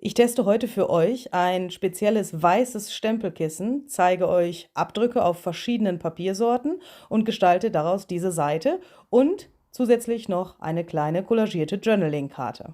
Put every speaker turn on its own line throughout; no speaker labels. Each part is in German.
Ich teste heute für euch ein spezielles weißes Stempelkissen, zeige euch Abdrücke auf verschiedenen Papiersorten und gestalte daraus diese Seite und zusätzlich noch eine kleine collagierte Journaling-Karte.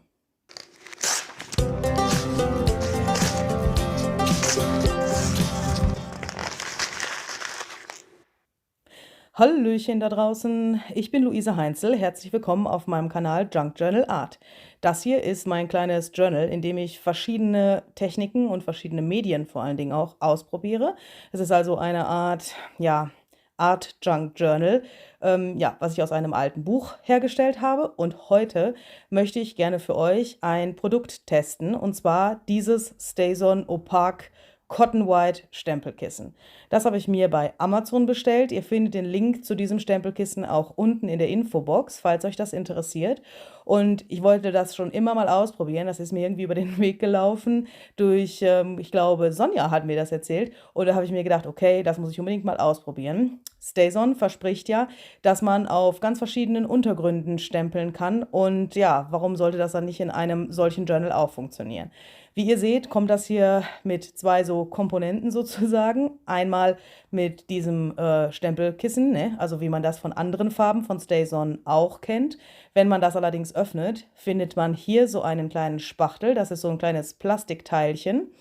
Hallöchen da draußen, ich bin Luise Heinzel, herzlich willkommen auf meinem Kanal Junk Journal Art. Das hier ist mein kleines Journal, in dem ich verschiedene Techniken und verschiedene Medien vor allen Dingen auch ausprobiere. Es ist also eine Art, ja, Art Junk Journal, ja, was ich aus einem alten Buch hergestellt habe. Und heute möchte ich gerne für euch ein Produkt testen, und zwar dieses StazOn Opaque Cotton White Stempelkissen. Das habe ich mir bei Amazon bestellt. Ihr findet den Link zu diesem Stempelkissen auch unten in der Infobox, falls euch das interessiert. Und ich wollte das schon immer mal ausprobieren. Das ist mir irgendwie über den Weg gelaufen durch, ich glaube, Sonja hat mir das erzählt. Und da habe ich mir gedacht, okay, das muss ich unbedingt mal ausprobieren. StazOn verspricht ja, dass man auf ganz verschiedenen Untergründen stempeln kann. Und ja, warum sollte das dann nicht in einem solchen Journal auch funktionieren? Wie ihr seht, kommt das hier mit zwei so Komponenten sozusagen. Einmal mit diesem Stempelkissen, ne? Also wie man das von anderen Farben von StazOn auch kennt. Wenn man das allerdings öffnet, findet man hier so einen kleinen Spachtel. Das ist so ein kleines Plastikteilchen.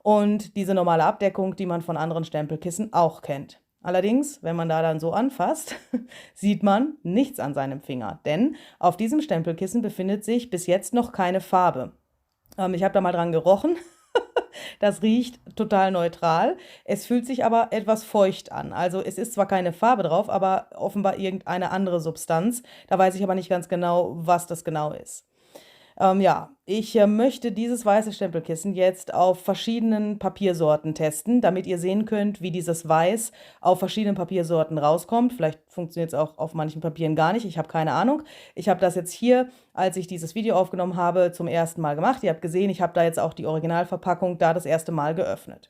Und diese normale Abdeckung, die man von anderen Stempelkissen auch kennt. Allerdings, wenn man da dann so anfasst, sieht man nichts an seinem Finger. Denn auf diesem Stempelkissen befindet sich bis jetzt noch keine Farbe. Ich habe da mal dran gerochen. Das riecht total neutral. Es fühlt sich aber etwas feucht an. Also es ist zwar keine Farbe drauf, aber offenbar irgendeine andere Substanz. Da weiß ich aber nicht ganz genau, was das genau ist. Ja, ich möchte dieses weiße Stempelkissen jetzt auf verschiedenen Papiersorten testen, damit ihr sehen könnt, wie dieses Weiß auf verschiedenen Papiersorten rauskommt. Vielleicht funktioniert es auch auf manchen Papieren gar nicht, ich habe keine Ahnung. Ich habe das jetzt hier, als ich dieses Video aufgenommen habe, zum ersten Mal gemacht. Ihr habt gesehen, ich habe da jetzt auch die Originalverpackung da das erste Mal geöffnet.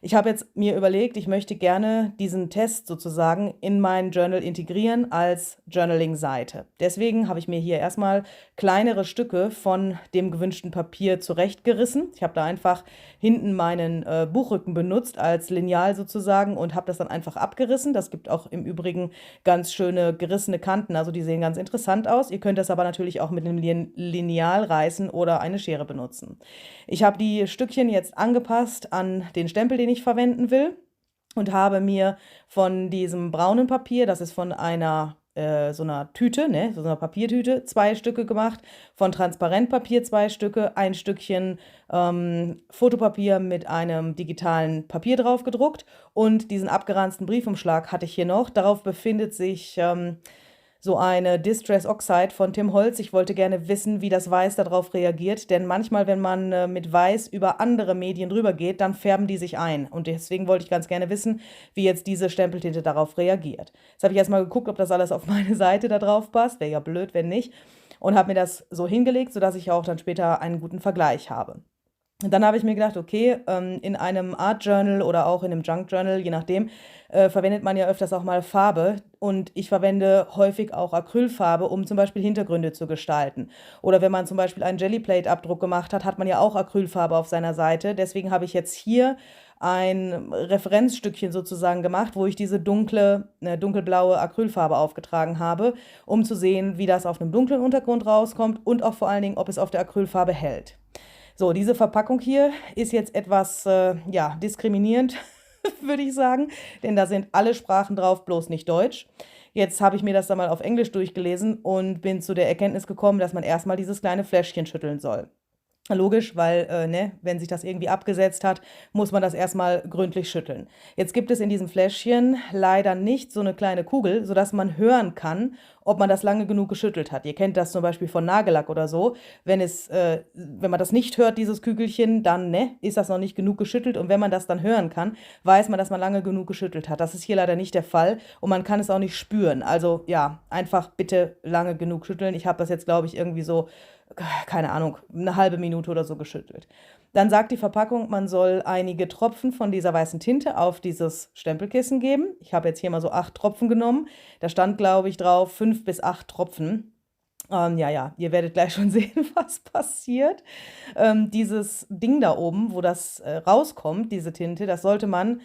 Ich habe jetzt mir überlegt, ich möchte gerne diesen Test sozusagen in mein Journal integrieren als Journaling-Seite. Deswegen habe ich mir hier erstmal kleinere Stücke von dem gewünschten Papier zurechtgerissen. Ich habe da einfach hinten meinen Buchrücken benutzt als Lineal sozusagen und habe das dann einfach abgerissen. Das gibt auch im Übrigen ganz schöne gerissene Kanten, also die sehen ganz interessant aus. Ihr könnt das aber natürlich auch mit einem Lineal reißen oder eine Schere benutzen. Ich habe die Stückchen jetzt angepasst an den Stempel, den ich verwenden will, und habe mir von diesem braunen Papier, das ist von einer so einer Tüte, ne, so einer Papiertüte, 2 Stücke gemacht, von Transparentpapier 2 Stücke, ein Stückchen Fotopapier mit einem digitalen Papier drauf gedruckt und diesen abgeranzten Briefumschlag hatte ich hier noch. Darauf befindet sich so eine Distress Oxide von Tim Holtz. Ich wollte gerne wissen, wie das Weiß darauf reagiert, denn manchmal, wenn man mit Weiß über andere Medien drüber geht, dann färben die sich ein. Und deswegen wollte ich ganz gerne wissen, wie jetzt diese Stempeltinte darauf reagiert. Jetzt habe ich erstmal geguckt, ob das alles auf meine Seite da drauf passt. Wäre ja blöd, wenn nicht. Und habe mir das so hingelegt, sodass ich auch dann später einen guten Vergleich habe. Und dann habe ich mir gedacht, okay, in einem Art Journal oder auch in einem Junk Journal, je nachdem, verwendet man ja öfters auch mal Farbe. Und ich verwende häufig auch Acrylfarbe, um zum Beispiel Hintergründe zu gestalten. Oder wenn man zum Beispiel einen Jellyplate-Abdruck gemacht hat, hat man ja auch Acrylfarbe auf seiner Seite. Deswegen habe ich jetzt hier ein Referenzstückchen sozusagen gemacht, wo ich diese dunkelblaue Acrylfarbe aufgetragen habe, um zu sehen, wie das auf einem dunklen Untergrund rauskommt und auch vor allen Dingen, ob es auf der Acrylfarbe hält. So, diese Verpackung hier ist jetzt etwas, ja, diskriminierend, würde ich sagen, denn da sind alle Sprachen drauf, bloß nicht Deutsch. Jetzt habe ich mir das dann mal auf Englisch durchgelesen und bin zu der Erkenntnis gekommen, dass man erstmal dieses kleine Fläschchen schütteln soll. Logisch, weil, ne, wenn sich das irgendwie abgesetzt hat, muss man das erstmal gründlich schütteln. Jetzt gibt es in diesem Fläschchen leider nicht so eine kleine Kugel, sodass man hören kann, ob man das lange genug geschüttelt hat. Ihr kennt das zum Beispiel von Nagellack oder so. Wenn man das nicht hört, dieses Kügelchen, dann, ne, ist das noch nicht genug geschüttelt. Und wenn man das dann hören kann, weiß man, dass man lange genug geschüttelt hat. Das ist hier leider nicht der Fall und man kann es auch nicht spüren. Also ja, einfach bitte lange genug schütteln. Ich habe das jetzt, glaube ich, irgendwie so, keine Ahnung, eine halbe Minute oder so geschüttelt. Dann sagt die Verpackung, man soll einige Tropfen von dieser weißen Tinte auf dieses Stempelkissen geben. Ich habe jetzt hier mal so 8 Tropfen genommen. Da stand, glaube ich, drauf 5 bis 8 Tropfen. Ja, ihr werdet gleich schon sehen, was passiert. Dieses Ding da oben, wo das rauskommt, diese Tinte, das sollte man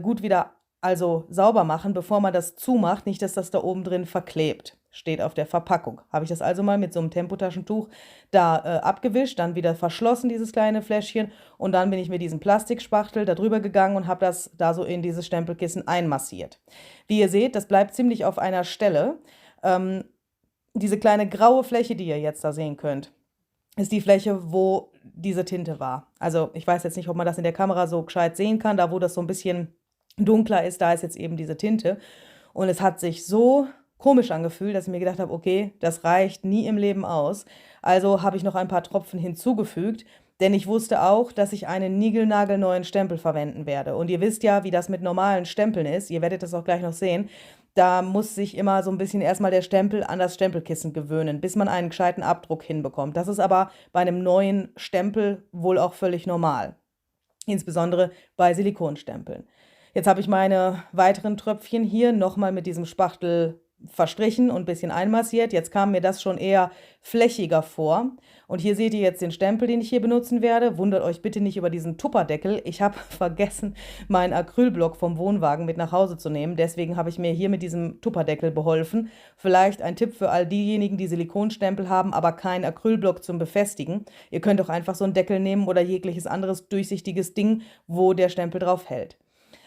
gut wieder also sauber machen, bevor man das zumacht. Nicht, dass das da oben drin verklebt. Steht auf der Verpackung. Habe ich das also mal mit so einem Tempotaschentuch da abgewischt, dann wieder verschlossen, dieses kleine Fläschchen. Und dann bin ich mit diesem Plastikspachtel da drüber gegangen und habe das da so in dieses Stempelkissen einmassiert. Wie ihr seht, das bleibt ziemlich auf einer Stelle. Ähm, Diese kleine graue Fläche, die ihr jetzt da sehen könnt, ist die Fläche, wo diese Tinte war. Also ich weiß jetzt nicht, ob man das in der Kamera so gescheit sehen kann. Da, wo das so ein bisschen dunkler ist, da ist jetzt eben diese Tinte. Und es hat sich so komisch angefühlt, dass ich mir gedacht habe, okay, das reicht nie im Leben aus. Also habe ich noch ein paar Tropfen hinzugefügt, denn ich wusste auch, dass ich einen niegelnagelneuen Stempel verwenden werde. Und ihr wisst ja, wie das mit normalen Stempeln ist. Ihr werdet das auch gleich noch sehen. Da muss sich immer so ein bisschen erstmal der Stempel an das Stempelkissen gewöhnen, bis man einen gescheiten Abdruck hinbekommt. Das ist aber bei einem neuen Stempel wohl auch völlig normal. Insbesondere bei Silikonstempeln. Jetzt habe ich meine weiteren Tröpfchen hier nochmal mit diesem Spachtel verstrichen und ein bisschen einmassiert. Jetzt kam mir das schon eher flächiger vor. Und hier seht ihr jetzt den Stempel, den ich hier benutzen werde. Wundert euch bitte nicht über diesen Tupperdeckel. Ich habe vergessen, meinen Acrylblock vom Wohnwagen mit nach Hause zu nehmen. Deswegen habe ich mir hier mit diesem Tupperdeckel beholfen. Vielleicht ein Tipp für all diejenigen, die Silikonstempel haben, aber keinen Acrylblock zum Befestigen. Ihr könnt auch einfach so einen Deckel nehmen oder jegliches anderes durchsichtiges Ding, wo der Stempel drauf hält.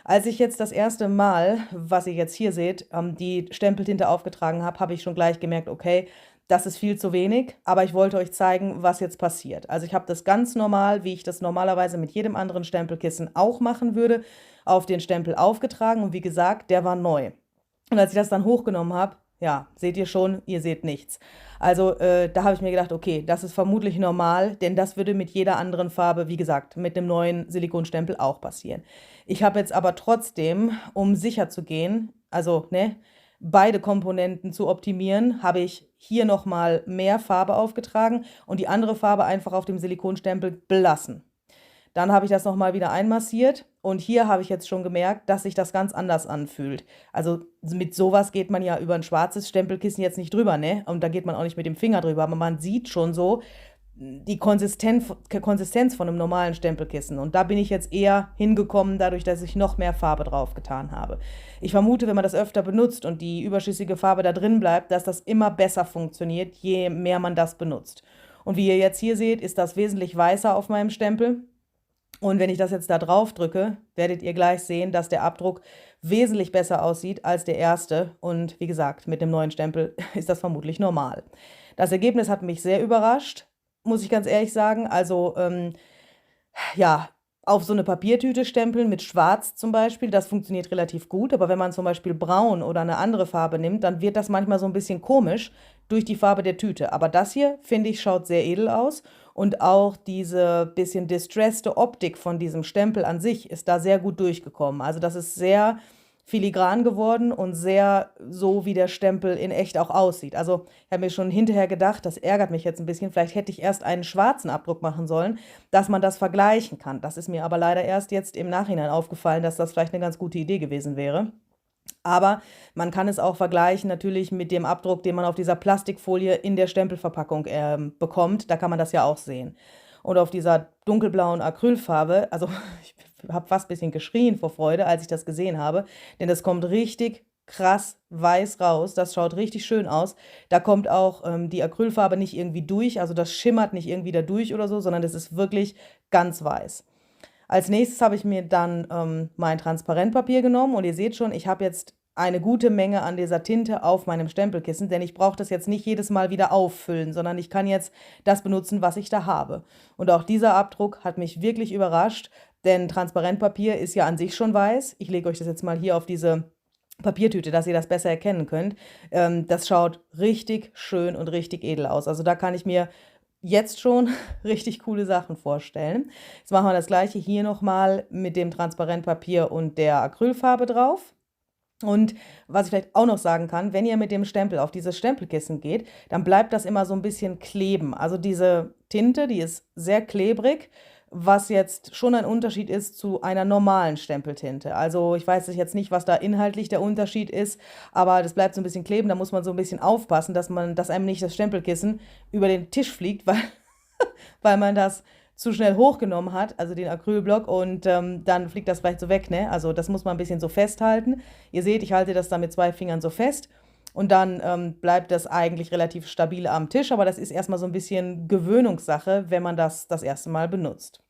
Als ich jetzt das erste Mal, was ihr jetzt hier seht, die Stempeltinte aufgetragen habe, habe ich schon gleich gemerkt, okay, das ist viel zu wenig, aber ich wollte euch zeigen, was jetzt passiert. Also ich habe das ganz normal, wie ich das normalerweise mit jedem anderen Stempelkissen auch machen würde, auf den Stempel aufgetragen und wie gesagt, der war neu. Und als ich das dann hochgenommen habe, ja, seht ihr schon, ihr seht nichts. Also da habe ich mir gedacht, okay, das ist vermutlich normal, denn das würde mit jeder anderen Farbe, wie gesagt, mit dem neuen Silikonstempel auch passieren. Ich habe jetzt aber trotzdem, um sicher zu gehen, also ne, beide Komponenten zu optimieren, habe ich hier nochmal mehr Farbe aufgetragen und die andere Farbe einfach auf dem Silikonstempel belassen. Dann habe ich das nochmal wieder einmassiert und hier habe ich jetzt schon gemerkt, dass sich das ganz anders anfühlt. Also mit sowas geht man ja über ein schwarzes Stempelkissen jetzt nicht drüber, ne? Und da geht man auch nicht mit dem Finger drüber, aber man sieht schon so die Konsistenz von einem normalen Stempelkissen. Und da bin ich jetzt eher hingekommen, dadurch, dass ich noch mehr Farbe drauf getan habe. Ich vermute, wenn man das öfter benutzt und die überschüssige Farbe da drin bleibt, dass das immer besser funktioniert, je mehr man das benutzt. Und wie ihr jetzt hier seht, ist das wesentlich weißer auf meinem Stempel. Und wenn ich das jetzt da drauf drücke, werdet ihr gleich sehen, dass der Abdruck wesentlich besser aussieht als der erste. Und wie gesagt, mit dem neuen Stempel ist das vermutlich normal. Das Ergebnis hat mich sehr überrascht, muss ich ganz ehrlich sagen. Also ja, auf so eine Papiertüte stempeln mit Schwarz zum Beispiel, das funktioniert relativ gut. Aber wenn man zum Beispiel braun oder eine andere Farbe nimmt, dann wird das manchmal so ein bisschen komisch durch die Farbe der Tüte. Aber das hier, finde ich, schaut sehr edel aus. Und auch diese bisschen distresste Optik von diesem Stempel an sich ist da sehr gut durchgekommen. Also das ist sehr filigran geworden und sehr so, wie der Stempel in echt auch aussieht. Also ich habe mir schon hinterher gedacht, das ärgert mich jetzt ein bisschen, vielleicht hätte ich erst einen schwarzen Abdruck machen sollen, dass man das vergleichen kann. Das ist mir aber leider erst jetzt im Nachhinein aufgefallen, dass das vielleicht eine ganz gute Idee gewesen wäre. Aber man kann es auch vergleichen natürlich mit dem Abdruck, den man auf dieser Plastikfolie in der Stempelverpackung bekommt. Da kann man das ja auch sehen. Und auf dieser dunkelblauen Acrylfarbe, also ich habe fast ein bisschen geschrien vor Freude, als ich das gesehen habe, denn das kommt richtig krass weiß raus. Das schaut richtig schön aus. Da kommt auch die Acrylfarbe nicht irgendwie durch, also das schimmert nicht irgendwie da durch oder so, sondern das ist wirklich ganz weiß. Als nächstes habe ich mir dann mein Transparentpapier genommen und ihr seht schon, ich habe jetzt eine gute Menge an dieser Tinte auf meinem Stempelkissen, denn ich brauche das jetzt nicht jedes Mal wieder auffüllen, sondern ich kann jetzt das benutzen, was ich da habe. Und auch dieser Abdruck hat mich wirklich überrascht, denn Transparentpapier ist ja an sich schon weiß. Ich lege euch das jetzt mal hier auf diese Papiertüte, dass ihr das besser erkennen könnt. Das schaut richtig schön und richtig edel aus. Also da kann ich mir jetzt schon richtig coole Sachen vorstellen. Jetzt machen wir das gleiche hier nochmal mit dem Transparentpapier und der Acrylfarbe drauf. Und was ich vielleicht auch noch sagen kann, wenn ihr mit dem Stempel auf dieses Stempelkissen geht, dann bleibt das immer so ein bisschen kleben. Also diese Tinte, die ist sehr klebrig was jetzt schon ein Unterschied ist zu einer normalen Stempeltinte. Also ich weiß jetzt nicht, was da inhaltlich der Unterschied ist, aber das bleibt so ein bisschen kleben. Da muss man so ein bisschen aufpassen, dass einem nicht das Stempelkissen über den Tisch fliegt, weil man das zu schnell hochgenommen hat, also den Acrylblock, und dann fliegt das vielleicht so weg, ne? Also das muss man ein bisschen so festhalten. Ihr seht, ich halte das da mit 2 Fingern so fest. Und dann bleibt das eigentlich relativ stabil am Tisch, aber das ist erstmal so ein bisschen Gewöhnungssache, wenn man das erste Mal benutzt.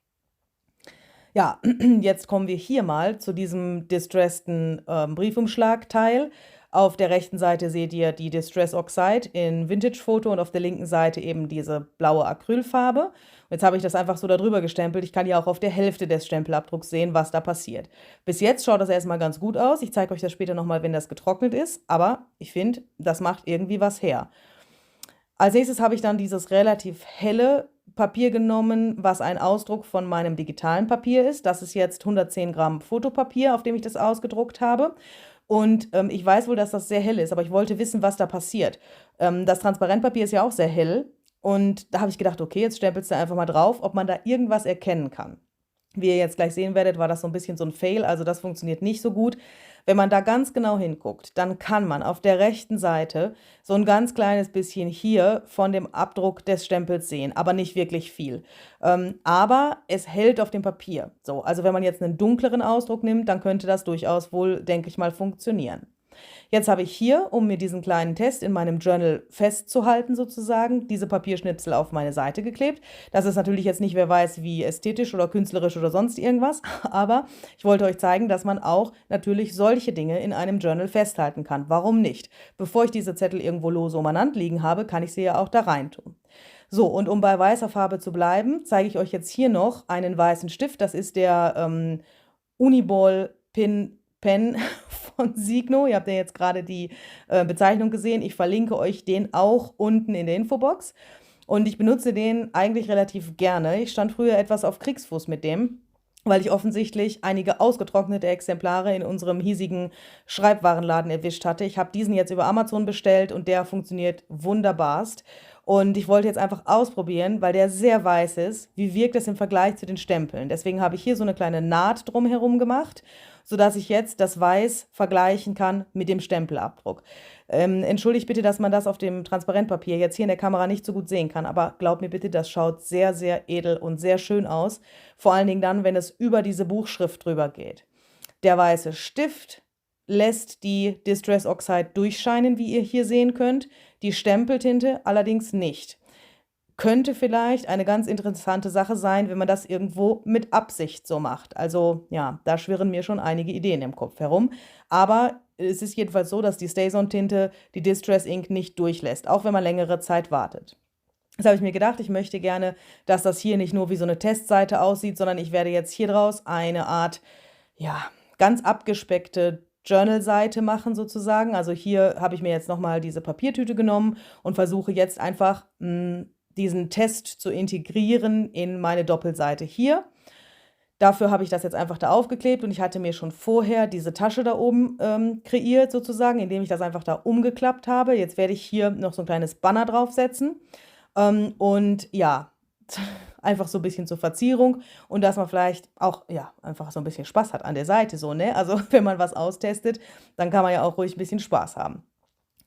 Ja, jetzt kommen wir hier mal zu diesem distresseden Briefumschlagteil. Auf der rechten Seite seht ihr die Distress Oxide in Vintage-Foto und auf der linken Seite eben diese blaue Acrylfarbe. Und jetzt habe ich das einfach so darüber gestempelt. Ich kann ja auch auf der Hälfte des Stempelabdrucks sehen, was da passiert. Bis jetzt schaut das erstmal ganz gut aus. Ich zeige euch das später nochmal, wenn das getrocknet ist. Aber ich finde, das macht irgendwie was her. Als nächstes habe ich dann dieses relativ helle Papier genommen, was ein Ausdruck von meinem digitalen Papier ist. Das ist jetzt 110 Gramm Fotopapier, auf dem ich das ausgedruckt habe. Und ich weiß wohl, dass das sehr hell ist, aber ich wollte wissen, was da passiert. Das Transparentpapier ist ja auch sehr hell. Und da habe ich gedacht, okay, jetzt stempelst du einfach mal drauf, ob man da irgendwas erkennen kann. Wie ihr jetzt gleich sehen werdet, war das so ein bisschen so ein Fail, also das funktioniert nicht so gut. Wenn man da ganz genau hinguckt, dann kann man auf der rechten Seite so ein ganz kleines bisschen hier von dem Abdruck des Stempels sehen, aber nicht wirklich viel. Aber es hält auf dem Papier. So, also wenn man jetzt einen dunkleren Ausdruck nimmt, dann könnte das durchaus wohl, denke ich mal, funktionieren. Jetzt habe ich hier, um mir diesen kleinen Test in meinem Journal festzuhalten sozusagen, diese Papierschnipsel auf meine Seite geklebt. Das ist natürlich jetzt nicht, wer weiß, wie ästhetisch oder künstlerisch oder sonst irgendwas, aber ich wollte euch zeigen, dass man auch natürlich solche Dinge in einem Journal festhalten kann. Warum nicht? Bevor ich diese Zettel irgendwo lose umeinander liegen habe, kann ich sie ja auch da rein tun. So, und um bei weißer Farbe zu bleiben, zeige ich euch jetzt hier noch einen weißen Stift. Das ist der Uniball Pen von Signo. Ihr habt ja jetzt gerade die Bezeichnung gesehen. Ich verlinke euch den auch unten in der Infobox. Und ich benutze den eigentlich relativ gerne. Ich stand früher etwas auf Kriegsfuß mit dem, weil ich offensichtlich einige ausgetrocknete Exemplare in unserem hiesigen Schreibwarenladen erwischt hatte. Ich habe diesen jetzt über Amazon bestellt und der funktioniert wunderbarst. Und ich wollte jetzt einfach ausprobieren, weil der sehr weiß ist, wie wirkt es im Vergleich zu den Stempeln. Deswegen habe ich hier so eine kleine Naht drumherum gemacht, sodass ich jetzt das Weiß vergleichen kann mit dem Stempelabdruck. Entschuldigt bitte, dass man das auf dem Transparentpapier jetzt hier in der Kamera nicht so gut sehen kann, aber glaubt mir bitte, das schaut sehr, sehr edel und sehr schön aus. Vor allen Dingen dann, wenn es über diese Buchschrift drüber geht. Der weiße Stift lässt die Distress Oxide durchscheinen, wie ihr hier sehen könnt, die Stempeltinte allerdings nicht. Könnte vielleicht eine ganz interessante Sache sein, wenn man das irgendwo mit Absicht so macht. Also ja, da schwirren mir schon einige Ideen im Kopf herum. Aber es ist jedenfalls so, dass die StazOn-Tinte die Distress Ink nicht durchlässt, auch wenn man längere Zeit wartet. Jetzt habe ich mir gedacht, ich möchte gerne, dass das hier nicht nur wie so eine Testseite aussieht, sondern ich werde jetzt hier draus eine Art, ja, ganz abgespeckte Journal-Seite machen sozusagen. Also hier habe ich mir jetzt nochmal diese Papiertüte genommen und versuche jetzt einfach diesen Test zu integrieren in meine Doppelseite hier. Dafür habe ich das jetzt einfach da aufgeklebt und ich hatte mir schon vorher diese Tasche da oben kreiert sozusagen, indem ich das einfach da umgeklappt habe. Jetzt werde ich hier noch so ein kleines Banner draufsetzen und ja, einfach so ein bisschen zur Verzierung und dass man vielleicht auch, ja, einfach so ein bisschen Spaß hat an der Seite so, ne? Also wenn man was austestet, dann kann man ja auch ruhig ein bisschen Spaß haben.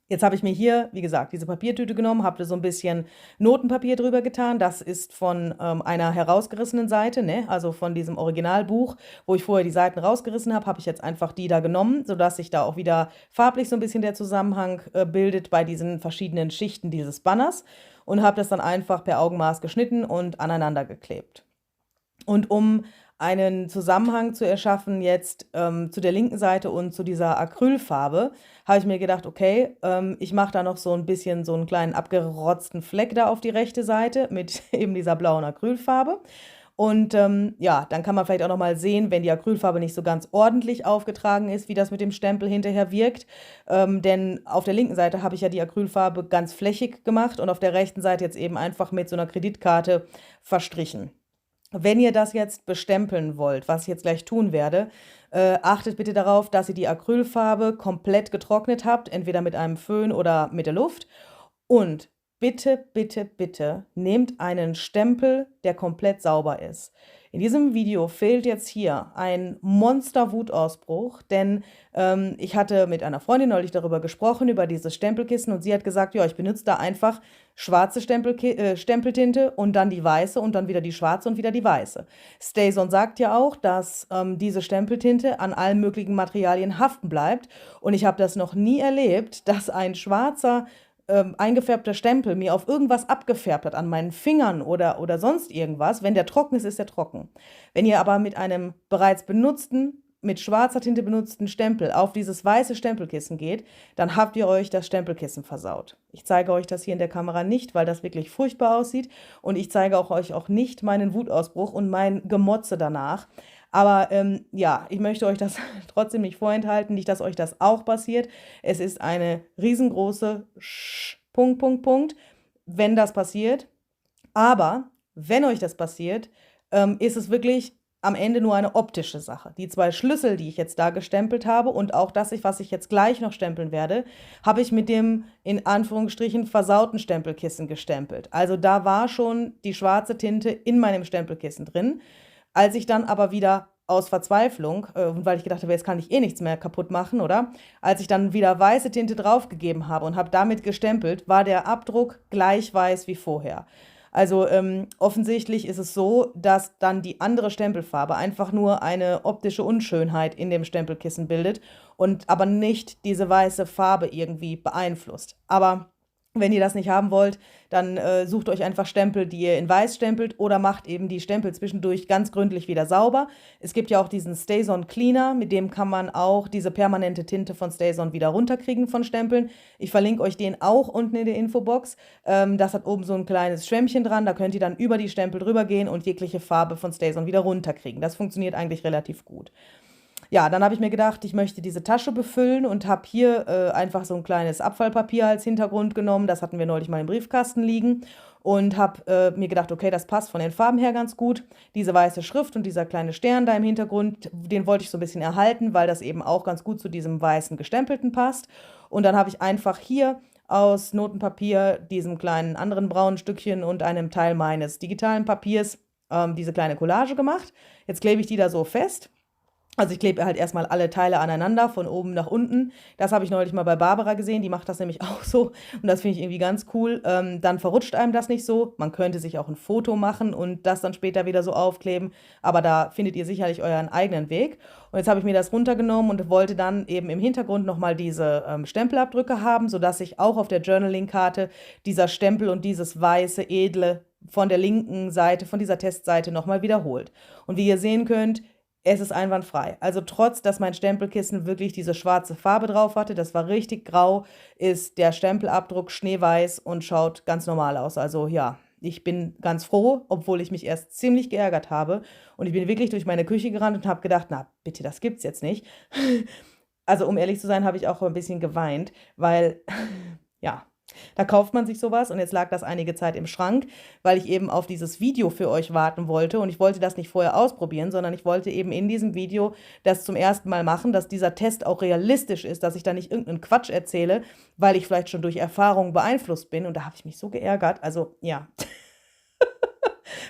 Jetzt habe ich mir hier, wie gesagt, diese Papiertüte genommen, habe da so ein bisschen Notenpapier drüber getan. Das ist von einer herausgerissenen Seite, ne? Also von diesem Originalbuch, wo ich vorher die Seiten rausgerissen habe, habe ich jetzt einfach die da genommen, sodass sich da auch wieder farblich so ein bisschen der Zusammenhang bildet bei diesen verschiedenen Schichten dieses Banners und habe das dann einfach per Augenmaß geschnitten und aneinander geklebt. Und um einen Zusammenhang zu erschaffen jetzt zu der linken Seite und zu dieser Acrylfarbe, habe ich mir gedacht, okay, ich mache da noch so ein bisschen so einen kleinen abgerotzten Fleck da auf die rechte Seite mit eben dieser blauen Acrylfarbe. Und ja, dann kann man vielleicht auch noch mal sehen, wenn die Acrylfarbe nicht so ganz ordentlich aufgetragen ist, wie das mit dem Stempel hinterher wirkt. Denn auf der linken Seite habe ich ja die Acrylfarbe ganz flächig gemacht und auf der rechten Seite jetzt eben einfach mit so einer Kreditkarte verstrichen. Wenn ihr das jetzt bestempeln wollt, was ich jetzt gleich tun werde, achtet bitte darauf, dass ihr die Acrylfarbe komplett getrocknet habt, entweder mit einem Föhn oder mit der Luft. Und bitte, bitte, bitte nehmt einen Stempel, der komplett sauber ist. In diesem Video fehlt jetzt hier ein Monster-Wutausbruch, denn ich hatte mit einer Freundin neulich darüber gesprochen, über dieses Stempelkissen, und sie hat gesagt, ja, ich benutze da einfach schwarze Stempeltinte und dann die weiße und dann wieder die schwarze und wieder die weiße. StazOn sagt ja auch, dass diese Stempeltinte an allen möglichen Materialien haften bleibt, und ich habe das noch nie erlebt, dass ein schwarzer eingefärbter Stempel mir auf irgendwas abgefärbt hat, an meinen Fingern oder sonst irgendwas. Wenn der trocken ist, ist der trocken. Wenn ihr aber mit einem bereits benutzten, mit schwarzer Tinte benutzten Stempel auf dieses weiße Stempelkissen geht, dann habt ihr euch das Stempelkissen versaut. Ich zeige euch das hier in der Kamera nicht, weil das wirklich furchtbar aussieht, und ich zeige euch auch nicht meinen Wutausbruch und mein Gemotze danach. Aber ja, ich möchte euch das trotzdem nicht vorenthalten, nicht, dass euch das auch passiert. Es ist eine riesengroße Punkt, Punkt, Punkt, wenn das passiert. Aber wenn euch das passiert, ist es wirklich am Ende nur eine optische Sache. Die 2 Schlüssel, die ich jetzt da gestempelt habe, und auch das, was ich jetzt gleich noch stempeln werde, habe ich mit dem in Anführungsstrichen versauten Stempelkissen gestempelt. Also da war schon die schwarze Tinte in meinem Stempelkissen drin. Als ich dann aber wieder aus Verzweiflung, weil ich gedacht habe, jetzt kann ich eh nichts mehr kaputt machen, oder? Als ich dann wieder weiße Tinte draufgegeben habe und habe damit gestempelt, war der Abdruck gleich weiß wie vorher. Also offensichtlich ist es so, dass dann die andere Stempelfarbe einfach nur eine optische Unschönheit in dem Stempelkissen bildet und aber nicht diese weiße Farbe irgendwie beeinflusst. Aber wenn ihr das nicht haben wollt, dann sucht euch einfach Stempel, die ihr in weiß stempelt, oder macht eben die Stempel zwischendurch ganz gründlich wieder sauber. Es gibt ja auch diesen StazOn Cleaner, mit dem kann man auch diese permanente Tinte von StazOn wieder runterkriegen von Stempeln. Ich verlinke euch den auch unten in der Infobox. Das hat oben so ein kleines Schwämmchen dran, da könnt ihr dann über die Stempel drüber gehen und jegliche Farbe von StazOn wieder runterkriegen. Das funktioniert eigentlich relativ gut. Ja, dann habe ich mir gedacht, ich möchte diese Tasche befüllen und habe hier einfach so ein kleines Abfallpapier als Hintergrund genommen. Das hatten wir neulich mal im Briefkasten liegen, und habe mir gedacht, okay, das passt von den Farben her ganz gut. Diese weiße Schrift und dieser kleine Stern da im Hintergrund, den wollte ich so ein bisschen erhalten, weil das eben auch ganz gut zu diesem weißen gestempelten passt. Und dann habe ich einfach hier aus Notenpapier, diesem kleinen anderen braunen Stückchen und einem Teil meines digitalen Papiers diese kleine Collage gemacht. Jetzt klebe ich die da so fest. Also ich klebe halt erstmal alle Teile aneinander, von oben nach unten. Das habe ich neulich mal bei Barbara gesehen, die macht das nämlich auch so. Und das finde ich irgendwie ganz cool. Dann verrutscht einem das nicht so. Man könnte sich auch ein Foto machen und das dann später wieder so aufkleben. Aber da findet ihr sicherlich euren eigenen Weg. Und jetzt habe ich mir das runtergenommen und wollte dann eben im Hintergrund nochmal diese Stempelabdrücke haben, sodass sich auch auf der Journaling-Karte dieser Stempel und dieses weiße, edle von der linken Seite, von dieser Testseite nochmal wiederholt. Und wie ihr sehen könnt, es ist einwandfrei. Also trotz, dass mein Stempelkissen wirklich diese schwarze Farbe drauf hatte, das war richtig grau, ist der Stempelabdruck schneeweiß und schaut ganz normal aus. Also ja, ich bin ganz froh, obwohl ich mich erst ziemlich geärgert habe. Und ich bin wirklich durch meine Küche gerannt und habe gedacht, na bitte, das gibt's jetzt nicht. Also um ehrlich zu sein, habe ich auch ein bisschen geweint, weil ja, da kauft man sich sowas, und jetzt lag das einige Zeit im Schrank, weil ich eben auf dieses Video für euch warten wollte, und ich wollte das nicht vorher ausprobieren, sondern ich wollte eben in diesem Video das zum ersten Mal machen, dass dieser Test auch realistisch ist, dass ich da nicht irgendeinen Quatsch erzähle, weil ich vielleicht schon durch Erfahrung beeinflusst bin, und da habe ich mich so geärgert. Also ja,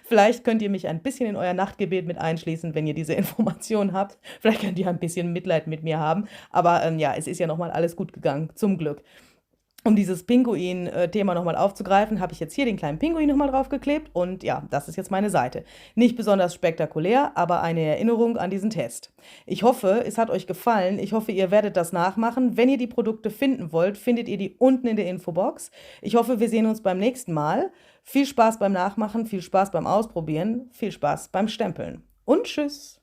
vielleicht könnt ihr mich ein bisschen in euer Nachtgebet mit einschließen, wenn ihr diese Information habt. Vielleicht könnt ihr ein bisschen Mitleid mit mir haben, aber ja, es ist ja nochmal alles gut gegangen, zum Glück. Um dieses Pinguin-Thema nochmal aufzugreifen, habe ich jetzt hier den kleinen Pinguin nochmal draufgeklebt, und ja, das ist jetzt meine Seite. Nicht besonders spektakulär, aber eine Erinnerung an diesen Test. Ich hoffe, es hat euch gefallen. Ich hoffe, ihr werdet das nachmachen. Wenn ihr die Produkte finden wollt, findet ihr die unten in der Infobox. Ich hoffe, wir sehen uns beim nächsten Mal. Viel Spaß beim Nachmachen, viel Spaß beim Ausprobieren, viel Spaß beim Stempeln und tschüss!